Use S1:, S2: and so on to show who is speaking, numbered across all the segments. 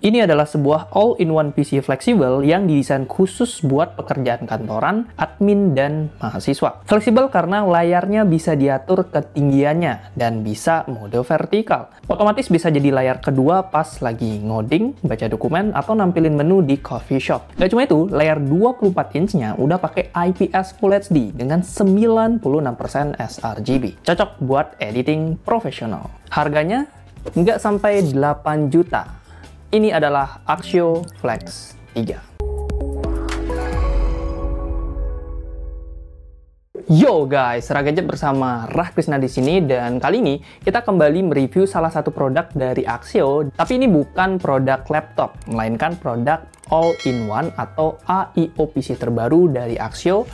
S1: Ini adalah sebuah all-in-one PC fleksibel yang didesain khusus buat pekerjaan kantoran, admin, dan mahasiswa. Fleksibel karena layarnya bisa diatur ketinggiannya dan bisa mode vertikal. Otomatis bisa jadi layar kedua pas lagi ngoding, baca dokumen, atau nampilin menu di coffee shop. Gak cuma itu, layar 24 inch-nya udah pakai IPS Full HD dengan 96% sRGB. Cocok buat editing profesional. Harganya nggak sampai 8 juta. Ini adalah Axio Flex 3. Yo guys, Ragadget bersama Rah Krisna di sini, dan kali ini kita kembali mereview salah satu produk dari Axio, tapi ini bukan produk laptop, melainkan produk all-in-one atau AIO PC terbaru dari Axio,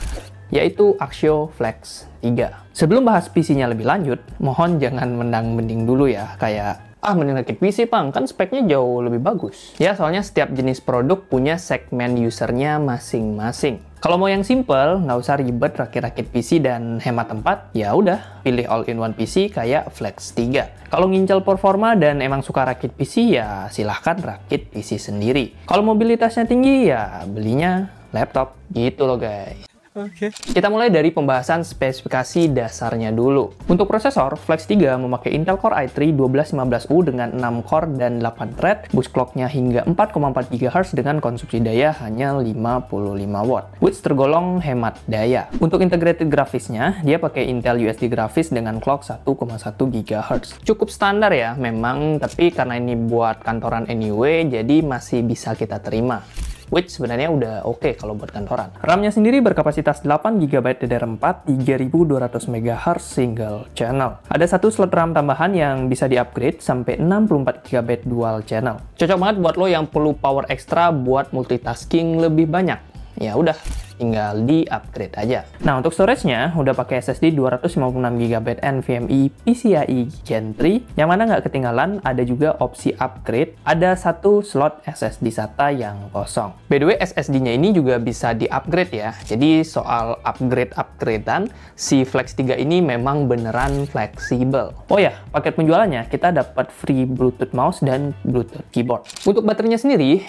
S1: yaitu Axio Flex 3. Sebelum bahas PC-nya lebih lanjut, mohon jangan mending dulu ya, kayak mending rakit PC Pang, kan speknya jauh lebih bagus. Ya, soalnya setiap jenis produk punya segmen usernya masing-masing. Kalau mau yang simple, nggak usah ribet rakit-rakit PC dan hemat tempat, ya udah, pilih all-in-one PC kayak Flex 3. Kalau ngincal performa dan emang suka rakit PC, ya silahkan rakit PC sendiri. Kalau mobilitasnya tinggi, ya belinya laptop. Gitu loh guys. Oke. Kita mulai dari pembahasan spesifikasi dasarnya dulu. Untuk prosesor, Flex 3 memakai Intel Core i3 1215U dengan 6 core dan 8 thread, boost clock-nya hingga 4,4 GHz dengan konsumsi daya hanya 55 watt, which tergolong hemat daya. Untuk integrated grafisnya, dia pakai Intel USD Graphics dengan clock 1,1 GHz. Cukup standar ya memang, tapi karena ini buat kantoran anyway, jadi masih bisa kita terima. Which sebenarnya udah oke kalau buat kantoran. RAM-nya sendiri berkapasitas 8GB DDR4 3200 MHz single channel. Ada satu slot RAM tambahan yang bisa di-upgrade sampai 64GB dual channel. Cocok banget buat lo yang perlu power ekstra buat multitasking lebih banyak. Ya udah, tinggal di-upgrade aja. Nah, untuk storage-nya udah pakai SSD 256GB NVMe PCIe Gen 3, yang mana nggak ketinggalan ada juga opsi upgrade, ada satu slot SSD SATA yang kosong. By the way, SSD-nya ini juga bisa di-upgrade ya. Jadi soal upgrade-upgradean, si Flex 3 ini memang beneran fleksibel. Oh ya, paket penjualannya kita dapat free Bluetooth mouse dan Bluetooth keyboard. Untuk baterainya sendiri,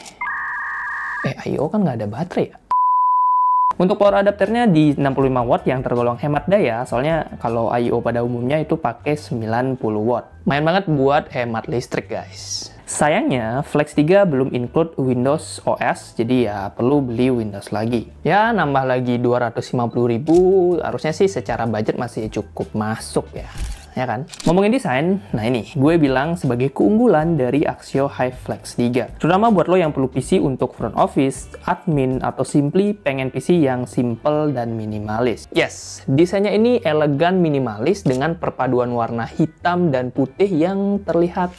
S1: AIO kan nggak ada baterai ya? Untuk power adapternya di 65 watt yang tergolong hemat daya, soalnya kalau I/O pada umumnya itu pakai 90 watt. Main banget buat hemat listrik guys. Sayangnya, Flex 3 belum include Windows OS, jadi ya perlu beli Windows lagi. Ya, nambah lagi 250.000, harusnya sih secara budget masih cukup masuk ya. Ya kan? Ngomongin desain, nah ini gue bilang sebagai keunggulan dari Axio HiFlex 3. Terutama buat lo yang perlu PC untuk front office, admin, atau simply pengen PC yang simple dan minimalis. Yes, desainnya ini elegan minimalis dengan perpaduan warna hitam dan putih yang terlihat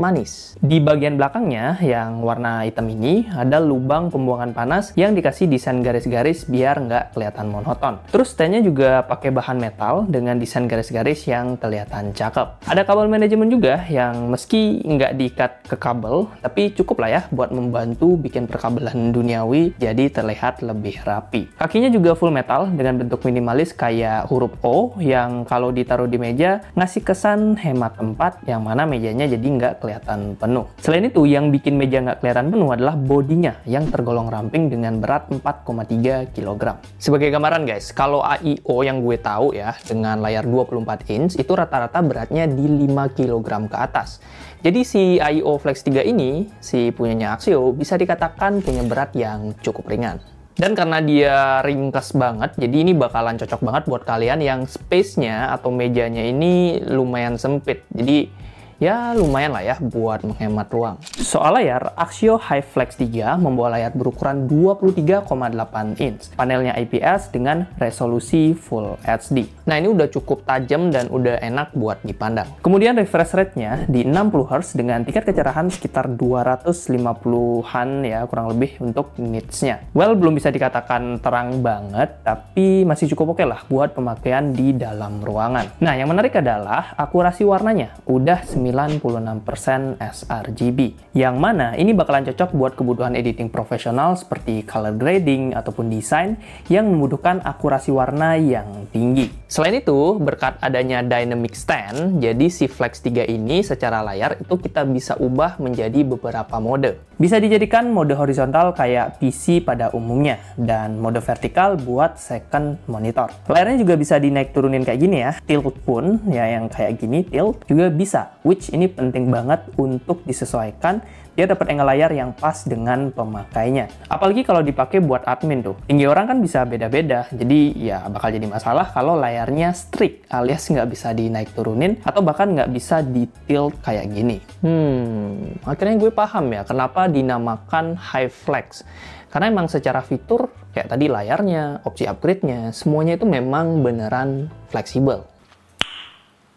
S1: manis. Di bagian belakangnya yang warna hitam ini ada lubang pembuangan panas yang dikasih desain garis-garis biar nggak kelihatan monoton. Terus stand-nya juga pakai bahan metal dengan desain garis-garis yang kelihatan cakep. Ada kabel manajemen juga yang meski nggak diikat ke kabel, tapi cukup lah ya buat membantu bikin perkabelan duniawi jadi terlihat lebih rapi. Kakinya juga full metal dengan bentuk minimalis kayak huruf O yang kalau ditaruh di meja ngasih kesan hemat tempat, yang mana mejanya jadi nggak kelihatan penuh. Selain itu, yang bikin meja nggak kelihatan penuh adalah bodinya yang tergolong ramping dengan berat 4,3 kg. Sebagai gambaran guys, kalau AIO yang gue tahu ya, dengan layar 24 inch itu rata-rata beratnya di 5 kg ke atas. Jadi si AIO Flex 3 ini, si punyanya Axio, bisa dikatakan punya berat yang cukup ringan. Dan karena dia ringkas banget, jadi ini bakalan cocok banget buat kalian yang space-nya atau mejanya ini lumayan sempit. Jadi ya lumayan lah ya buat menghemat ruang. Soal layar, Axio HiFlex 3 membawa layar berukuran 23,8 inch. Panelnya IPS dengan resolusi Full HD. Nah, ini udah cukup tajam dan udah enak buat dipandang. Kemudian refresh rate-nya di 60 Hz dengan tingkat kecerahan sekitar 250-an ya, kurang lebih untuk nits-nya. Well, belum bisa dikatakan terang banget, tapi masih cukup oke lah buat pemakaian di dalam ruangan. Nah, yang menarik adalah akurasi warnanya. Udah 9 96% sRGB. Yang mana ini bakalan cocok buat kebutuhan editing profesional seperti color grading ataupun desain yang membutuhkan akurasi warna yang tinggi. Selain itu, berkat adanya dynamic stand, jadi si Flex 3 ini secara layar itu kita bisa ubah menjadi beberapa mode. Bisa dijadikan mode horizontal kayak PC pada umumnya, dan mode vertikal buat second monitor. Layarnya juga bisa dinaik turunin kayak gini ya. Tilt pun, ya yang kayak gini, tilt juga bisa. Which ini penting banget untuk disesuaikan dia dapat angle layar yang pas dengan pemakainya. Apalagi kalau dipakai buat admin tuh. Tinggi orang kan bisa beda-beda, jadi ya bakal jadi masalah kalau layarnya strict, alias nggak bisa dinaik turunin, atau bahkan nggak bisa di tilt kayak gini. Akhirnya gue paham ya kenapa dinamakan High Flex. Karena emang secara fitur, kayak tadi layarnya, opsi upgrade-nya, semuanya itu memang beneran fleksibel.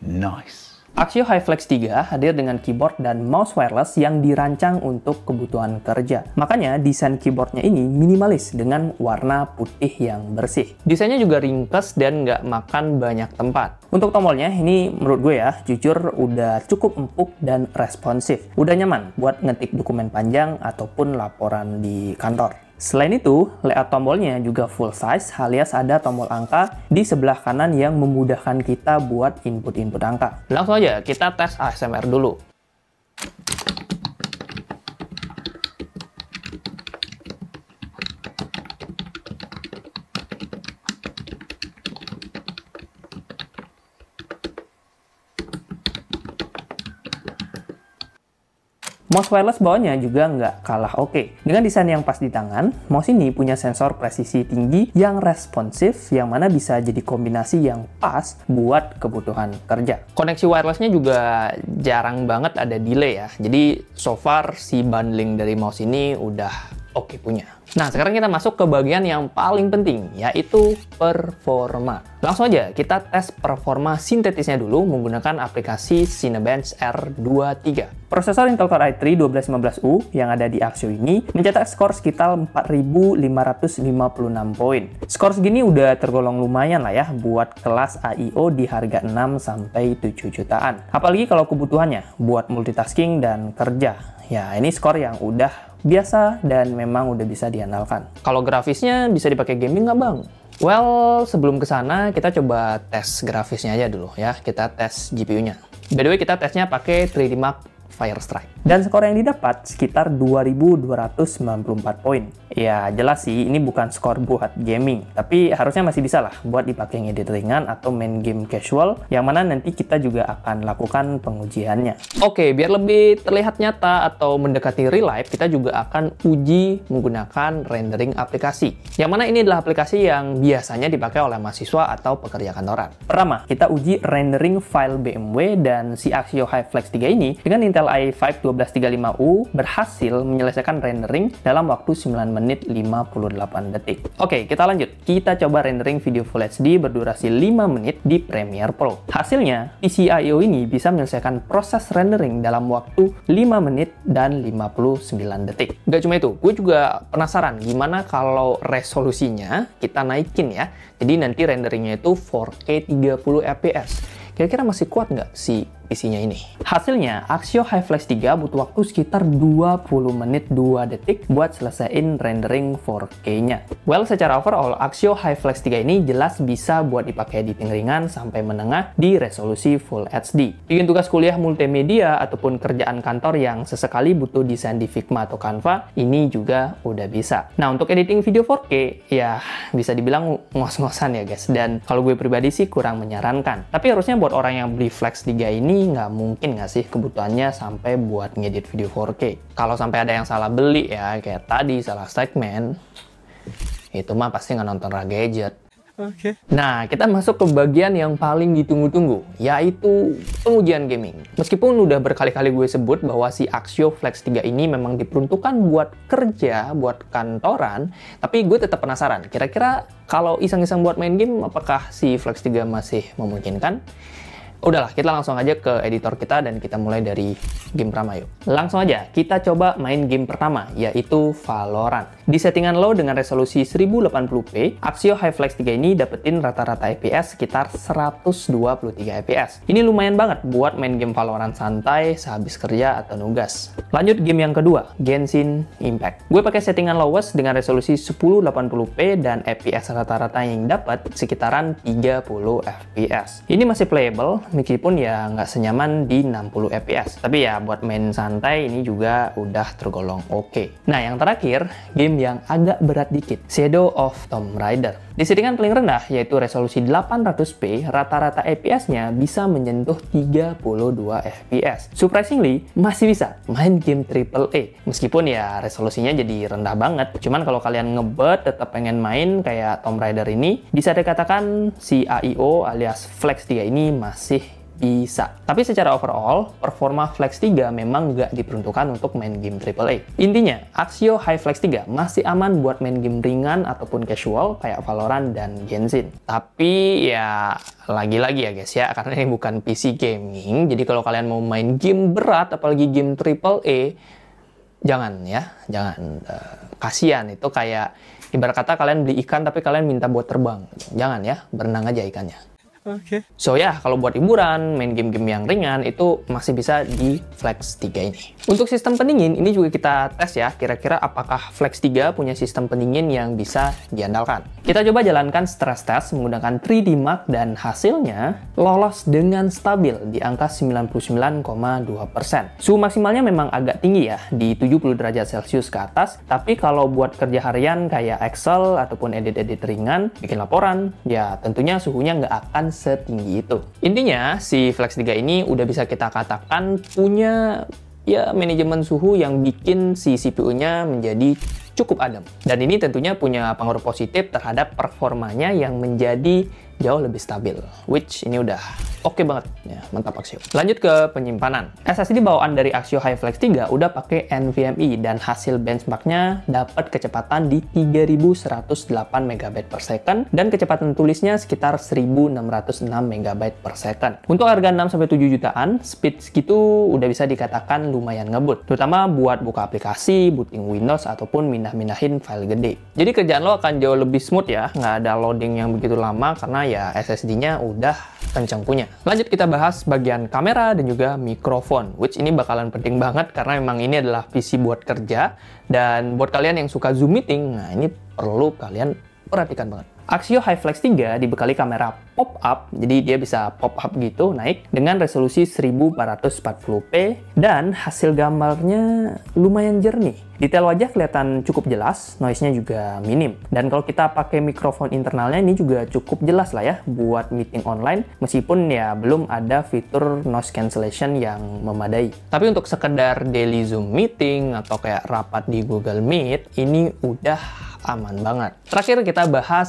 S1: Nice. Axio High Flex 3 hadir dengan keyboard dan mouse wireless yang dirancang untuk kebutuhan kerja. Makanya desain keyboardnya ini minimalis dengan warna putih yang bersih. Desainnya juga ringkas dan nggak makan banyak tempat. Untuk tombolnya ini menurut gue ya, jujur udah cukup empuk dan responsif. Udah nyaman buat ngetik dokumen panjang ataupun laporan di kantor. Selain itu, layout tombolnya juga full size alias ada tombol angka di sebelah kanan yang memudahkan kita buat input-input angka. Langsung aja kita tes ASMR dulu. Mouse wireless bawahnya juga nggak kalah oke. Dengan desain yang pas di tangan, mouse ini punya sensor presisi tinggi yang responsif, yang mana bisa jadi kombinasi yang pas buat kebutuhan kerja. Koneksi wirelessnya juga jarang banget ada delay ya. Jadi so far si bundling dari mouse ini udah oke punya. Nah, sekarang kita masuk ke bagian yang paling penting, yaitu performa. Langsung aja kita tes performa sintetisnya dulu menggunakan aplikasi Cinebench R23. Prosesor Intel Core i3 1215U yang ada di Axio ini mencetak skor sekitar 4.556 poin. Skor segini udah tergolong lumayan lah ya buat kelas AIO di harga 6-7 jutaan. Apalagi kalau kebutuhannya buat multitasking dan kerja. Ya, ini skor yang udah biasa dan memang udah bisa diandalkan. Kalau grafisnya bisa dipakai gaming nggak bang? Well, sebelum ke sana kita coba tes grafisnya aja dulu ya. Kita tes GPU-nya. By the way, kita tesnya pakai 3D Mark Firestrike. Dan skor yang didapat sekitar 2.294 poin. Ya jelas sih ini bukan skor buat gaming, tapi harusnya masih bisa lah buat dipakai ngedit ringan atau main game casual, yang mana nanti kita juga akan lakukan pengujiannya. Oke, biar lebih terlihat nyata atau mendekati real life, kita juga akan uji menggunakan rendering aplikasi. Yang mana ini adalah aplikasi yang biasanya dipakai oleh mahasiswa atau pekerja kantoran. Pertama, kita uji rendering file BMW dan si Axio High Flex 3 ini dengan Intel i5 1235U berhasil menyelesaikan rendering dalam waktu 9 menit 58 detik. Oke, kita lanjut. Kita coba rendering video Full HD berdurasi 5 menit di Premiere Pro. Hasilnya, PC I/O ini bisa menyelesaikan proses rendering dalam waktu 5 menit dan 59 detik. Gak cuma itu, gue juga penasaran gimana kalau resolusinya kita naikin ya. Jadi nanti renderingnya itu 4K 30 fps. Kira-kira masih kuat nggak si PC-nya ini? Hasilnya, Axio High Flex 3 butuh waktu sekitar 20 menit 2 detik buat selesaiin rendering 4K-nya. Well, secara overall, Axio High Flex 3 ini jelas bisa buat dipakai editing ringan sampai menengah di resolusi Full HD. Bikin tugas kuliah multimedia ataupun kerjaan kantor yang sesekali butuh desain di Figma atau Canva, ini juga udah bisa. Nah, untuk editing video 4K, ya bisa dibilang ngos-ngosan ya guys. Dan kalau gue pribadi sih kurang menyarankan. Tapi harusnya buat orang yang beli Flex 3 ini nggak mungkin nggak sih kebutuhannya sampai buat ngedit video 4K. Kalau sampai ada yang salah beli ya, kayak tadi salah segmen, itu mah pasti nggak nonton Raga Gadget. Oke. Nah, kita masuk ke bagian yang paling ditunggu-tunggu, yaitu pengujian gaming. Meskipun udah berkali-kali gue sebut bahwa si Axio Flex 3 ini memang diperuntukkan buat kerja, buat kantoran, tapi gue tetap penasaran, kira-kira kalau iseng-iseng buat main game, apakah si Flex 3 masih memungkinkan? Udahlah, kita langsung aja ke editor kita dan kita mulai dari game pertama yuk. Langsung aja, kita coba main game pertama, yaitu Valorant. Di settingan low dengan resolusi 1080p, Axio HiFlex 3 ini dapetin rata-rata FPS sekitar 123 FPS. Ini lumayan banget buat main game Valorant santai sehabis kerja atau nugas. Lanjut game yang kedua, Genshin Impact. Gue pakai settingan lowest dengan resolusi 1080p dan FPS rata-rata yang dapat sekitaran 30 FPS. Ini masih playable meskipun ya nggak senyaman di 60 FPS. Tapi ya buat main santai ini juga udah tergolong oke. Nah yang terakhir, game yang agak berat dikit, Shadow of Tomb Raider. Di settingan paling rendah yaitu resolusi 800p, rata-rata FPS-nya bisa menyentuh 32 FPS. Surprisingly, masih bisa main game AAA. Meskipun ya resolusinya jadi rendah banget. Cuman kalau kalian ngebet tetap pengen main kayak Tomb Raider ini, bisa dikatakan si AIO alias Flex 3 ini masih bisa. Tapi secara overall, performa Flex 3 memang nggak diperuntukkan untuk main game AAA. Intinya, Axio HiFlex 3 masih aman buat main game ringan ataupun casual kayak Valorant dan Genshin. Tapi ya lagi-lagi ya guys ya, karena ini bukan PC gaming, jadi kalau kalian mau main game berat, apalagi game AAA, jangan ya, jangan. Kasian, itu kayak ibarat kata kalian beli ikan tapi kalian minta buat terbang. Jangan ya, berenang aja ikannya. Oke. So ya, kalau buat hiburan, main game-game yang ringan itu masih bisa di Flex 3 ini. Untuk sistem pendingin, ini juga kita tes ya, kira-kira apakah Flex 3 punya sistem pendingin yang bisa diandalkan. Kita coba jalankan stress test menggunakan 3D Mark dan hasilnya lolos dengan stabil di angka 99,2%. Suhu maksimalnya memang agak tinggi ya, di 70 derajat Celcius ke atas, tapi kalau buat kerja harian kayak Excel ataupun edit-edit ringan, bikin laporan, ya tentunya suhunya nggak akan setinggi itu. Intinya, si Flex 3 ini udah bisa kita katakan punya ya manajemen suhu yang bikin si CPU-nya menjadi cukup adem. Dan ini tentunya punya pengaruh positif terhadap performanya yang menjadi jauh lebih stabil. Which ini udah oke banget ya, mantap Axio. Lanjut ke penyimpanan. SSD bawaan dari Axio HiFlex 3 udah pakai NVMe dan hasil benchmarknya dapat kecepatan di 3108 MB per second dan kecepatan tulisnya sekitar 1606 MB per second. Untuk harga 6-7 jutaan, speed segitu udah bisa dikatakan lumayan ngebut, terutama buat buka aplikasi, booting Windows ataupun mindah-mindahin file gede. Jadi kerjaan lo akan jauh lebih smooth ya, nggak ada loading yang begitu lama karena ya SSD-nya udah kencang punya. Lanjut kita bahas bagian kamera dan juga mikrofon, which ini bakalan penting banget karena memang ini adalah PC buat kerja, dan buat kalian yang suka Zoom meeting, nah ini perlu kalian perhatikan banget. Axio HiFlex 3 dibekali kamera pop-up, jadi dia bisa pop-up gitu, naik dengan resolusi 1440p dan hasil gambarnya lumayan jernih. Detail wajah kelihatan cukup jelas, noise-nya juga minim. Dan kalau kita pakai mikrofon internalnya ini juga cukup jelas lah ya buat meeting online, meskipun ya belum ada fitur noise cancellation yang memadai. Tapi untuk sekedar daily Zoom meeting atau kayak rapat di Google Meet, ini udah aman banget. Terakhir kita bahas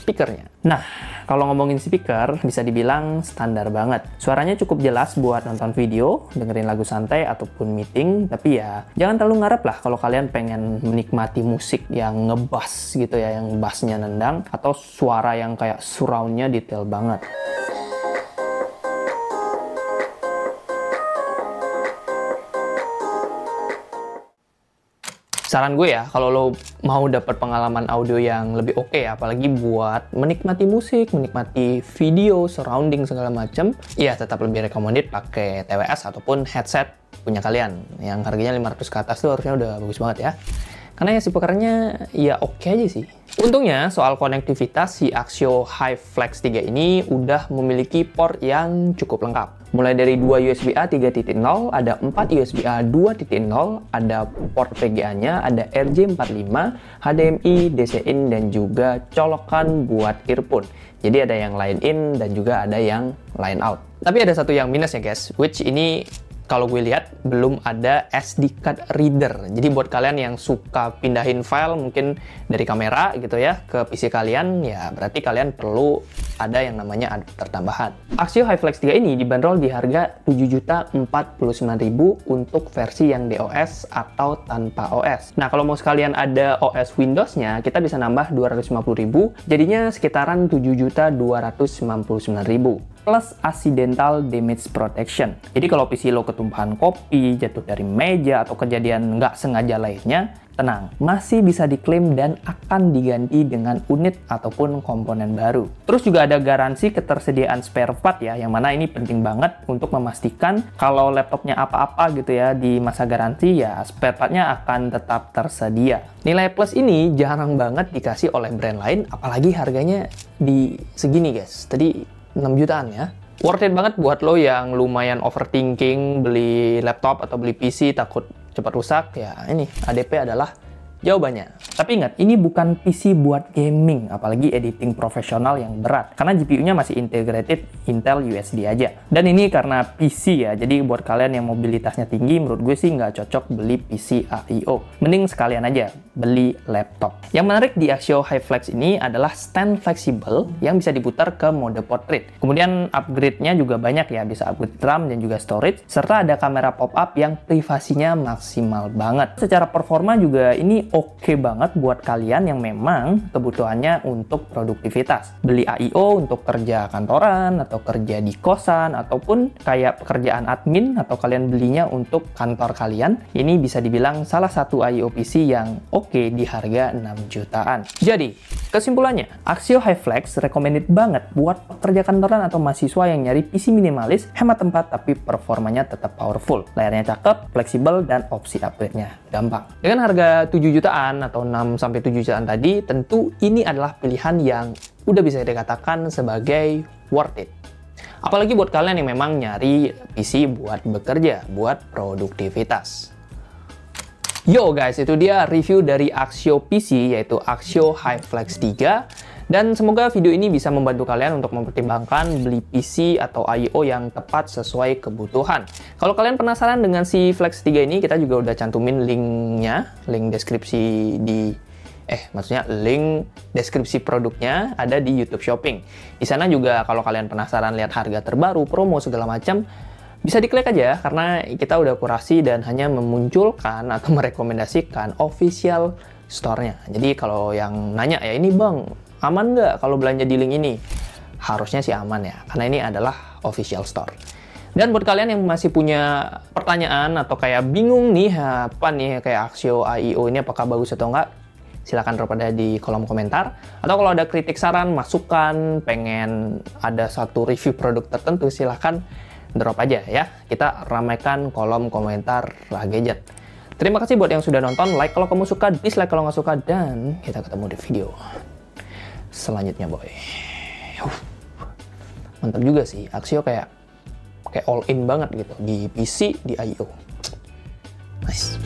S1: speakernya. Nah, kalau ngomongin speaker, bisa dibilang standar banget. Suaranya cukup jelas buat nonton video, dengerin lagu santai ataupun meeting, tapi ya jangan terlalu ngarep lah kalau kalian pengen menikmati musik yang ngebass gitu ya, yang bassnya nendang, atau suara yang kayak surround-nya detail banget. Saran gue ya, kalau lo mau dapat pengalaman audio yang lebih oke ya, apalagi buat menikmati musik, menikmati video, surrounding segala macam, ya tetap lebih recommended pakai TWS ataupun headset punya kalian. Yang harganya 500 ke atas tuh harusnya udah bagus banget ya. Karena ya speakernya ya oke aja sih. Untungnya soal konektivitas, si Axio HiFlex 3 ini udah memiliki port yang cukup lengkap. Mulai dari 2 USB-A 3.0, ada 4 USB-A 2.0, ada port VGA-nya, ada RJ45, HDMI, DC-in, dan juga colokan buat earphone. Jadi ada yang line in dan juga ada yang line out. Tapi ada satu yang minus ya guys, which ini kalau gue lihat belum ada SD card reader. Jadi buat kalian yang suka pindahin file mungkin dari kamera gitu ya ke PC kalian, ya berarti kalian perlu ada yang namanya adapter tambahan. Axio HiFlex 3 ini dibanderol di harga Rp7.049.000 untuk versi yang DOS atau tanpa OS. Nah, kalau mau sekalian ada OS Windows-nya, kita bisa nambah Rp250.000, jadinya sekitaran Rp7.299.000. Plus accidental damage protection. Jadi kalau PC lo ketumpahan kopi, jatuh dari meja, atau kejadian nggak sengaja lainnya, tenang, masih bisa diklaim dan akan diganti dengan unit ataupun komponen baru. Terus juga ada garansi ketersediaan spare part ya, yang mana ini penting banget untuk memastikan kalau laptopnya apa-apa gitu ya di masa garansi, ya spare partnya akan tetap tersedia. Nilai plus ini jarang banget dikasih oleh brand lain, apalagi harganya di segini guys. Tadi 6 jutaan ya. Worth it banget buat lo yang lumayan overthinking beli laptop atau beli PC takut cepat rusak, ya ini ADP adalah jawabannya. Tapi ingat, ini bukan PC buat gaming, apalagi editing profesional yang berat. Karena GPU-nya masih integrated Intel USD aja. Dan ini karena PC ya, jadi buat kalian yang mobilitasnya tinggi, menurut gue sih nggak cocok beli PC AIO. Mending sekalian aja beli laptop. Yang menarik di Axio HiFlex ini adalah stand fleksibel yang bisa diputar ke mode portrait. Kemudian upgrade-nya juga banyak ya, bisa upgrade RAM dan juga storage, serta ada kamera pop-up yang privasinya maksimal banget. Secara performa juga ini oke banget buat kalian yang memang kebutuhannya untuk produktivitas. Beli AIO untuk kerja kantoran, atau kerja di kosan, ataupun kayak pekerjaan admin, atau kalian belinya untuk kantor kalian. Ini bisa dibilang salah satu AIO PC yang oke di harga 6 jutaan. Jadi, kesimpulannya, Axio HiFlex recommended banget buat pekerja kantoran atau mahasiswa yang nyari PC minimalis, hemat tempat, tapi performanya tetap powerful. Layarnya cakep, fleksibel, dan opsi upgrade-nya gampang. Dengan harga 7 jutaan atau 6-7 jutaan tadi, tentu ini adalah pilihan yang udah bisa dikatakan sebagai worth it. Apalagi buat kalian yang memang nyari PC buat bekerja, buat produktivitas. Yo guys, itu dia review dari Axio PC, yaitu Axio HiFlex 3. Dan semoga video ini bisa membantu kalian untuk mempertimbangkan beli PC atau AIO yang tepat sesuai kebutuhan. Kalau kalian penasaran dengan si Flex 3 ini, kita juga udah cantumin linknya, link deskripsi di maksudnya link deskripsi produknya ada di YouTube Shopping. Di sana juga kalau kalian penasaran lihat harga terbaru, promo segala macam, bisa diklik aja karena kita udah kurasi dan hanya memunculkan atau merekomendasikan official store-nya. Jadi kalau yang nanya ya, ini bang, aman nggak kalau belanja di link ini? Harusnya sih aman ya, karena ini adalah official store. Dan buat kalian yang masih punya pertanyaan atau kayak bingung nih, apa nih kayak Axio AIO ini apakah bagus atau enggak, silahkan drop ada di kolom komentar. Atau kalau ada kritik, saran, masukan, pengen ada satu review produk tertentu, silahkan drop aja ya. Kita ramaikan kolom komentar Rah Gadget. Terima kasih buat yang sudah nonton, like kalau kamu suka, dislike kalau nggak suka, dan kita ketemu di video selanjutnya boy. Mantap juga sih, Axio kayak all in banget gitu di PC, di AIO. Nice.